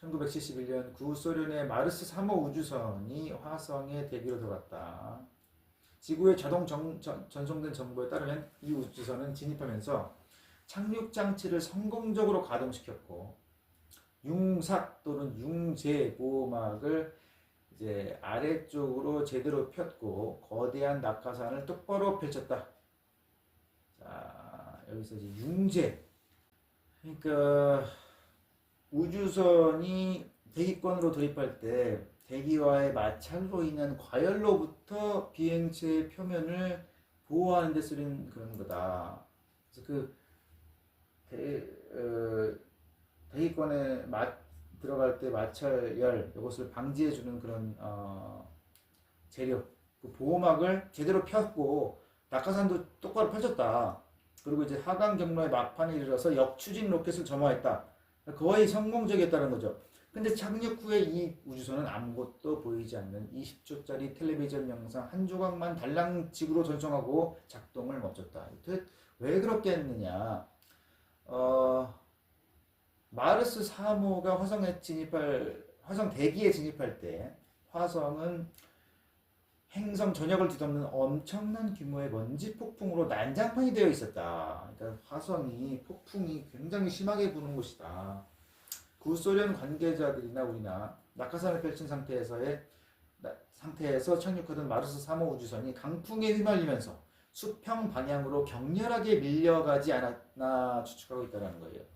1971년 구소련의 마르스 3호 우주선이 화성에 대기로 들어갔다. 지구에 자동 전송된 정보에 따르면 이 우주선은 진입하면서 착륙 장치를 성공적으로 가동시켰고 융삭 또는 융제 보호막을 이제 아래쪽으로 제대로 폈고 거대한 낙하산을 똑바로 펼쳤다. 자, 여기서 이제 융제. 그러니까 우주선이 대기권으로 돌입할 때 대기와의 마찰로 인한 과열로부터 비행체의 표면을 보호하는 데 쓰는 그런 거다. 그래서 그 대기권에 들어갈 때 마찰열 이것을 방지해 주는 그런 재료, 그 보호막을 제대로 폈고 낙하산도 똑바로 펼쳤다. 그리고 이제 하강 경로의 막판에 이르러서 역추진 로켓을 점화했다. 거의 성공적이었다는 거죠. 근데 착륙 후에 이 우주선은 아무것도 보이지 않는 20초짜리 텔레비전 영상 한 조각만 달랑직으로 전송하고 작동을 멈췄다. 왜 그렇게 했느냐? 마르스 3호가 화성 대기에 진입할 때 화성은 행성 전역을 뒤덮는 엄청난 규모의 먼지 폭풍으로 난장판이 되어 있었다. 그러니까 화성이 폭풍이 굉장히 심하게 부는 곳이다. 구소련 관계자들이나 우리나 낙하산을 펼친 상태에서 착륙하던 마르스 3호 우주선이 강풍에 휘말리면서 수평 방향으로 격렬하게 밀려가지 않았나 추측하고 있다는 거예요.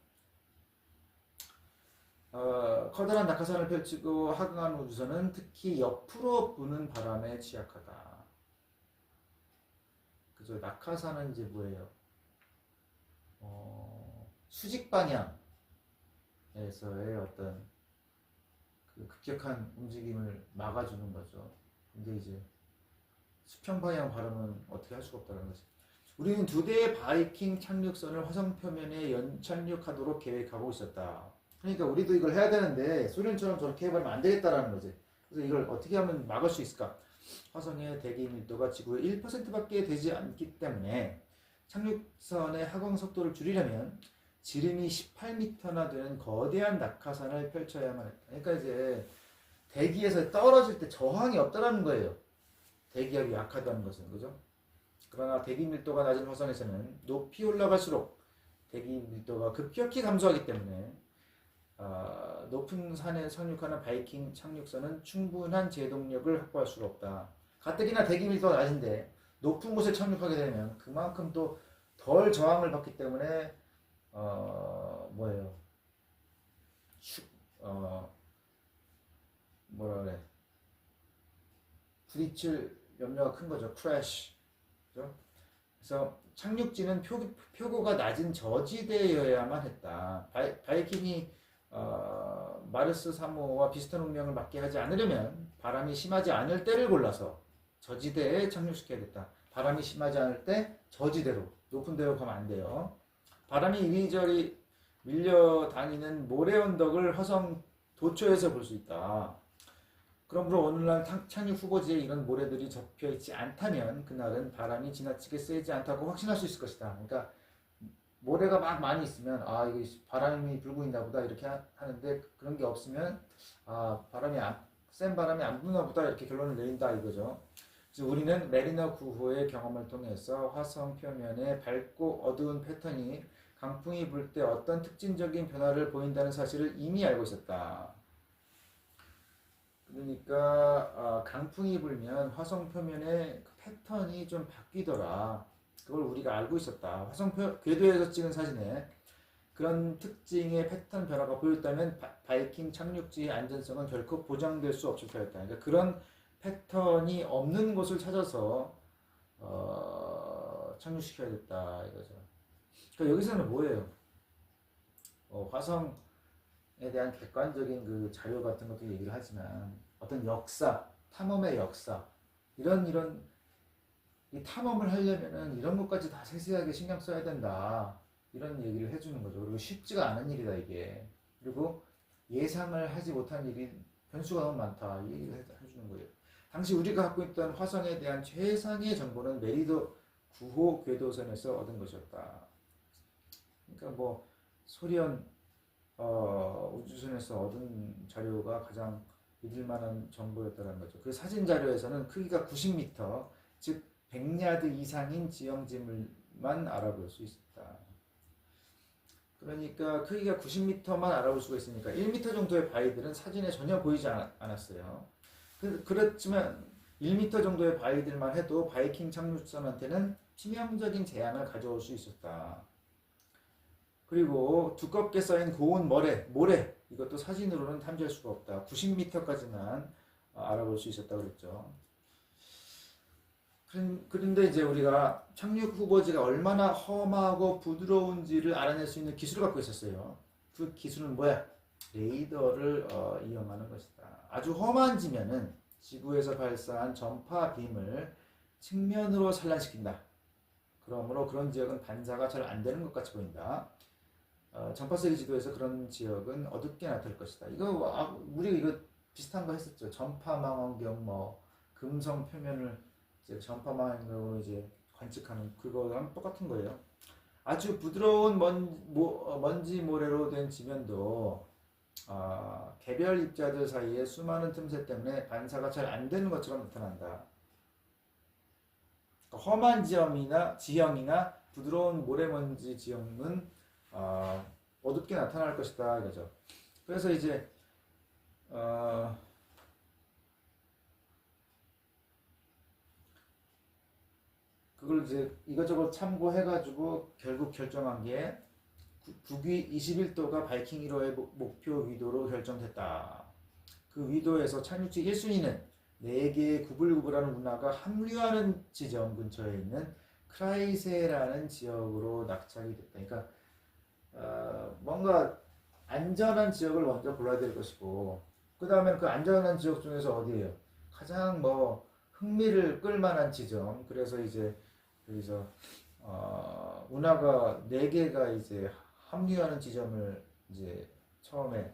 커다란 낙하산을 펼치고 하강한 우주선은 특히 옆으로 부는 바람에 취약하다. 그죠? 낙하산은 이제 뭐예요? 수직 방향에서의 어떤 그 급격한 움직임을 막아주는 거죠. 근데 이제 수평 방향 발음은 어떻게 할 수가 없다는 거지. 우리는 2대의 바이킹 착륙선을 화성 표면에 연착륙하도록 계획하고 있었다. 그러니까 우리도 이걸 해야 되는데 소련처럼 저렇게 해버리면 안 되겠다라는 거지. 그래서 이걸 어떻게 하면 막을 수 있을까? 화성의 대기 밀도가 지구의 1%밖에 되지 않기 때문에 착륙선의 하강 속도를 줄이려면 지름이 18m나 되는 거대한 낙하산을 펼쳐야만 했다. 그러니까 이제 대기에서 떨어질 때 저항이 없다라는 거예요. 대기압이 약하다는 것은, 그죠? 그러나 대기 밀도가 낮은 화성에서는 높이 올라갈수록 대기 밀도가 급격히 감소하기 때문에 높은 산에 착륙하는 바이킹 착륙선은 충분한 제동력을 확보할 수가 없다. 가뜩이나 대기 밀도가 낮은데 높은 곳에 착륙하게 되면 그만큼 또 덜 저항을 받기 때문에 뭐예요? 뭐라 그래? 부딪힐 염려가 큰 거죠. 크래쉬. 그죠? 그래서 착륙지는 표고가 낮은 저지대여야만 했다. 바이킹이 마르스 3호와 비슷한 운명을 맞게 하지 않으려면 바람이 심하지 않을 때를 골라서 저지대에 착륙시켜야겠다. 바람이 심하지 않을 때 저지대로, 높은 데로 가면 안 돼요. 바람이 이리저리 밀려다니는 모래 언덕을 화성 도초에서 볼 수 있다. 그러므로 오늘날 착륙 후보지에 이런 모래들이 접혀 있지 않다면 그날은 바람이 지나치게 세지 않다고 확신할 수 있을 것이다. 그러니까 모래가 막 많이 있으면 이게 바람이 불고 있나 보다 이렇게 하는데 그런 게 없으면 센 바람이 안 부나 보다 이렇게 결론을 내린다 이거죠. 그래서 우리는 메리너 9호의 경험을 통해서 화성 표면에 밝고 어두운 패턴이 강풍이 불 때 어떤 특징적인 변화를 보인다는 사실을 이미 알고 있었다. 그러니까 강풍이 불면 화성 표면의 그 패턴이 좀 바뀌더라. 그걸 우리가 알고 있었다. 화성 궤도에서 찍은 사진에 그런 특징의 패턴 변화가 보였다면 바이킹 착륙지의 안전성은 결코 보장될 수 없을 터였다. 그러니까 그런 패턴이 없는 곳을 찾아서 착륙시켜야겠다 이거죠. 그러니까 여기서는 뭐예요? 화성에 대한 객관적인 그 자료 같은 것도 얘기를 하지만 어떤 역사, 탐험의 역사 이런 이 탐험을 하려면은 이런 것까지 다 세세하게 신경 써야 된다. 이런 얘기를 해주는 거죠. 그리고 쉽지가 않은 일이다 이게. 그리고 예상을 하지 못한 일이 변수가 너무 많다. 이 얘기를 해주는 거예요. 당시 우리가 갖고 있던 화성에 대한 최상의 정보는 메리너 9호 궤도선에서 얻은 것이었다. 그러니까 뭐 소련 우주선에서 얻은 자료가 가장 믿을 만한 정보였다는 거죠. 그 사진 자료에서는 크기가 90m, 즉 100야드 이상인 지형지물만 알아볼 수 있었다. 그러니까 크기가 90m만 알아볼 수가 있으니까 1m 정도의 바위들은 사진에 전혀 보이지 않았어요. 그렇지만 1m 정도의 바위들만 해도 바이킹 착륙선한테는 치명적인 재앙을 가져올 수 있었다. 그리고 두껍게 쌓인 고운 모래 이것도 사진으로는 탐지할 수가 없다. 90m까지만 알아볼 수 있었다고 그랬죠. 그런데 이제 우리가 착륙 후보지가 얼마나 험하고 부드러운지를 알아낼 수 있는 기술을 갖고 있었어요. 그 기술은 뭐야? 레이더를 이용하는 것이다. 아주 험한 지면은 지구에서 발사한 전파 빔을 측면으로 산란시킨다. 그러므로 그런 지역은 반사가 잘 안 되는 것 같이 보인다. 전파세기 지도에서 그런 지역은 어둡게 나타날 것이다. 우리 이거 비슷한 거 했었죠. 전파망원경 금성 표면을 이제 전파망원경으로 이제 관측하는 그거랑 똑같은 거예요. 아주 부드러운 먼지 모래로 된 지면도 개별 입자들 사이에 수많은 틈새 때문에 반사가 잘 안 되는 것처럼 나타난다. 그러니까 험한 지형이나 부드러운 모래먼지 지형은 어둡게 나타날 것이다 이거죠. 그래서 이제 그걸 이제 이것저것 참고해가지고 결국 결정한 게 북위 21도가 바이킹 1호의 목표 위도로 결정됐다. 그 위도에서 착륙지 1순위는 4개의 구불구불하는 운하가 합류하는 지점 근처에 있는 크라이세라는 지역으로 낙찰이 됐다. 그러니까 뭔가 안전한 지역을 먼저 골라야 될 것이고 그 다음에 그 안전한 지역 중에서 어디예요? 가장 흥미를 끌만한 지점. 그래서 이제 여기서 운하가 4개가 이제 합류하는 지점을 이제 처음에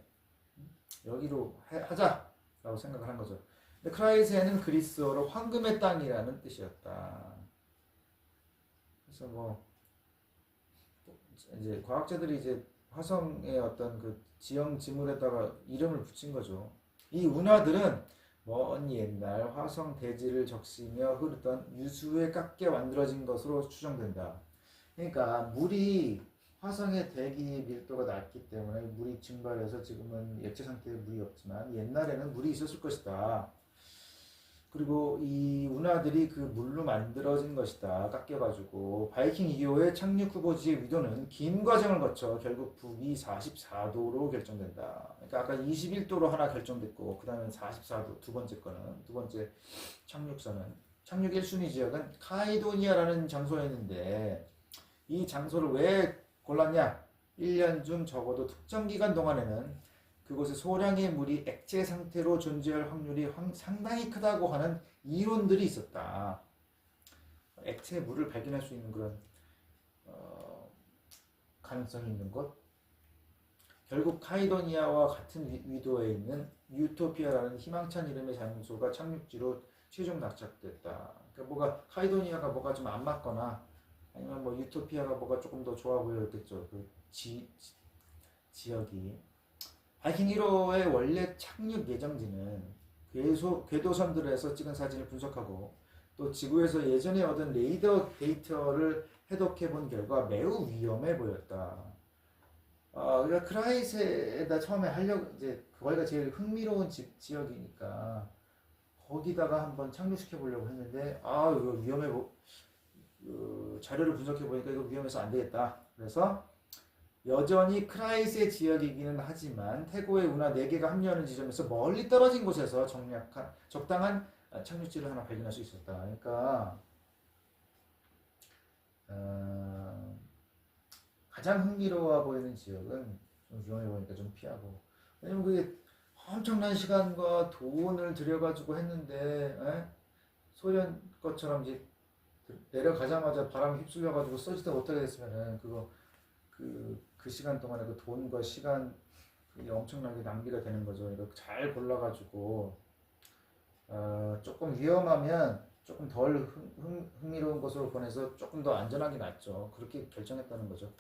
여기로 하자라고 생각을 한 거죠. 근데 크라이세는 그리스어로 황금의 땅이라는 뜻이었다. 그래서 이제 과학자들이 이제 화성의 어떤 그 지형 지물에다가 이름을 붙인 거죠. 이 운하들은 먼 옛날 화성 대지를 적시며 흐르던 유수에 깎여 만들어진 것으로 추정된다. 그러니까 물이 화성의 대기 밀도가 낮기 때문에 물이 증발해서 지금은 액체 상태의 물이 없지만 옛날에는 물이 있었을 것이다. 그리고 이 운하들이 그 물로 만들어진 것이다. 깎여가지고 바이킹 2호의 착륙 후보지의 위도는 긴 과정을 거쳐 결국 북위 44도로 결정된다. 그러니까 아까 21도로 하나 결정됐고 그 다음에 44도 두 번째 착륙선은 착륙 1순위 지역은 카이도니아라는 장소였는데 이 장소를 왜 골랐냐? 1년 중 적어도 특정 기간 동안에는 그곳에 소량의 물이 액체 상태로 존재할 확률이 상당히 크다고 하는 이론들이 있었다. 액체 물을 발견할 수 있는 그런 가능성이 있는 곳. 결국 카이도니아와 같은 위도에 있는 유토피아라는 희망찬 이름의 장소가 착륙지로 최종 낙찰됐다. 그러니까 카이도니아가 뭐가 좀 안 맞거나 아니면 유토피아가 뭐가 조금 더 좋아 보였겠죠. 그 지역이. 바이킹 1호의 원래 착륙 예정지는 궤도선들에서 찍은 사진을 분석하고 또 지구에서 예전에 얻은 레이더 데이터를 해독해 본 결과 매우 위험해 보였다. 그러니까 크라이세에다 처음에 하려고 이제 거기가 제일 흥미로운 지역이니까 거기다가 한번 착륙시켜 보려고 했는데 이거 위험해 자료를 분석해 보니까 이거 위험해서 안 되겠다. 그래서 여전히 크라이세 지역이기는 하지만 태고의 운하 4개가 합류하는 지점에서 멀리 떨어진 곳에서 적당한 착륙지를 하나 발견할 수 있었다. 그러니까 가장 흥미로워 보이는 지역은 좀 위험해 보니까 좀 피하고. 왜냐면 그게 엄청난 시간과 돈을 들여가지고 했는데 소련 것처럼 이제 내려가자마자 바람이 휩쓸려가지고 써지도 못하게 됐으면은 그 시간 동안에 그 돈과 시간 엄청나게 낭비가 되는 거죠. 이거 잘 골라가지고 조금 위험하면 조금 덜 흥미로운 곳으로 보내서 조금 더 안전하게 낫죠. 그렇게 결정했다는 거죠.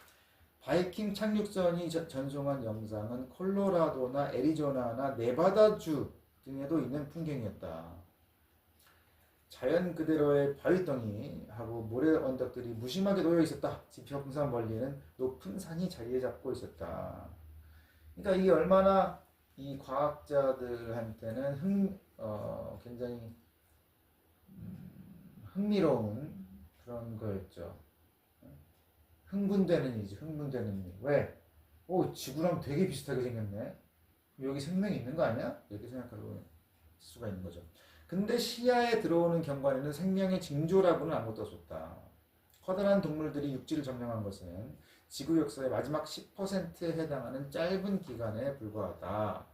바이킹 착륙선이 전송한 영상은 콜로라도나 애리조나나 네바다주 등에도 있는 풍경이었다. 자연 그대로의 바위덩이 하고 모래 언덕들이 무심하게 놓여 있었다. 지평선 멀리는 높은 산이 자리에 잡고 있었다. 그러니까 이게 얼마나 이 과학자들한테는 굉장히 흥미로운 그런 거였죠. 흥분되는 이지, 흥분되는 일. 왜? 오, 지구랑 되게 비슷하게 생겼네. 여기 생명이 있는 거 아니야? 이렇게 생각할 수가 있는 거죠. 근데 시야에 들어오는 경관에는 생명의 징조라고는 아무것도 없었다. 커다란 동물들이 육지를 점령한 것은 지구 역사의 마지막 10%에 해당하는 짧은 기간에 불과하다.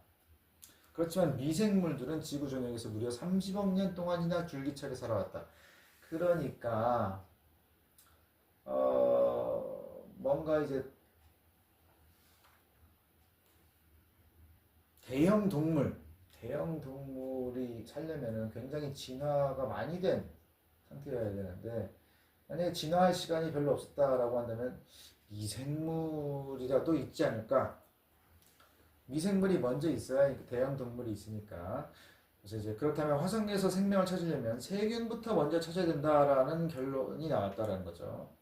그렇지만 미생물들은 지구 전역에서 무려 30억 년 동안이나 줄기차게 살아왔다. 그러니까 뭔가 이제 대형 동물이 살려면은 굉장히 진화가 많이 된 상태여야 되는데, 만약에 진화할 시간이 별로 없었다라고 한다면 미생물이라도 있지 않을까? 미생물이 먼저 있어야 대형 동물이 있으니까. 그래서 이제 그렇다면 화성에서 생명을 찾으려면 세균부터 먼저 찾아야 된다라는 결론이 나왔다라는 거죠.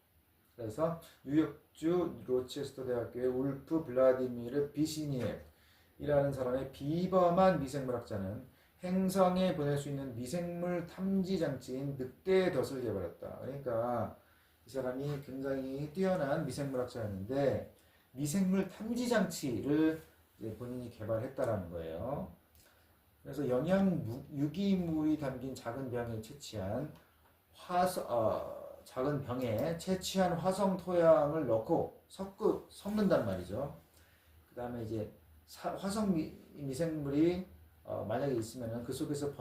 그래서 뉴욕주 로체스터 대학교의 울프 블라디미르 비시니에프이라는 사람의 비범한 미생물학자는 행성에 보낼 수 있는 미생물 탐지 장치인 늑대의 덫을 개발했다. 그러니까 이 사람이 굉장히 뛰어난 미생물학자였는데 미생물 탐지 장치를 본인이 개발했다라는 거예요. 그래서 유기물이 담긴 작은 병에 채취한 화성 토양을 넣고 섞는단 말이죠. 그 다음에 이제 화성 미생물이 만약에 있으면은 그 속에서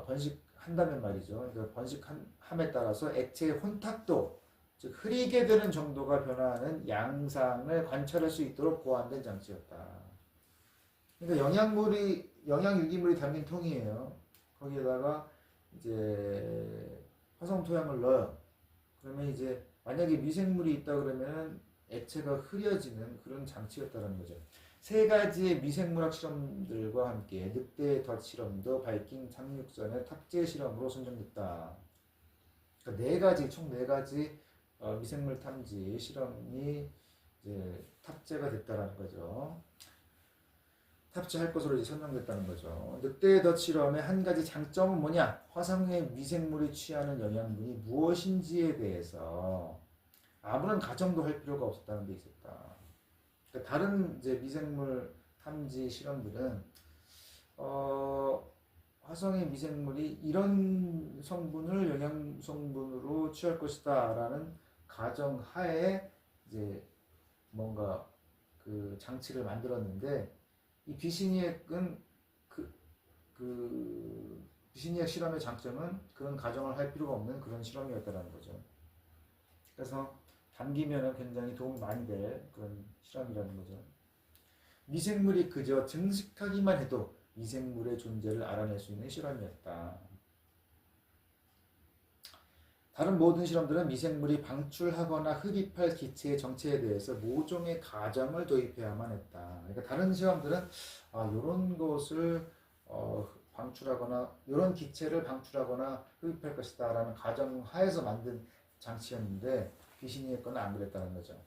번식한다면 말이죠. 그러니까 번식함에 따라서 액체의 혼탁도, 즉 흐리게 되는 정도가 변화하는 양상을 관찰할 수 있도록 보완된 장치였다. 그러니까 영양유기물이 담긴 통이에요. 거기에다가 이제 화성 토양을 넣어요. 그러면 이제 만약에 미생물이 있다 그러면 액체가 흐려지는 그런 장치였다는 거죠. 세 가지의 미생물학 실험들과 함께 늑대의 덫 실험도 바이킹 착륙선의 탑재 실험으로 선정됐다. 그러니까 총 네 가지 미생물 탐지 실험이 이제 탑재가 됐다라는 거죠. 탑재할 것으로 이제 선정됐다는 거죠. 늑대의 덫 실험의 한 가지 장점은 뭐냐? 화성의 미생물이 취하는 영양분이 무엇인지에 대해서 아무런 가정도 할 필요가 없었다는 데 있었다. 그러니까 다른 이제 미생물 탐지 실험들은 화성의 미생물이 이런 성분을 영양 성분으로 취할 것이다라는 가정 하에 이제 뭔가 그 장치를 만들었는데, 이 비시니액은 비시니액 실험의 장점은 그런 가정을 할 필요가 없는 그런 실험이었다는 거죠. 그래서 담기면 굉장히 도움이 많이 될 그런 실험이라는 거죠. 미생물이 그저 증식하기만 해도 미생물의 존재를 알아낼 수 있는 실험이었다. 다른 모든 실험들은 미생물이 방출하거나 흡입할 기체의 정체에 대해서 모종의 가정을 도입해야만 했다. 그러니까 다른 실험들은 이런 것을 방출하거나 이런 기체를 방출하거나 흡입할 것이다 라는 가정 하에서 만든 장치였는데 비시니의 거는 안 그랬다는 거죠.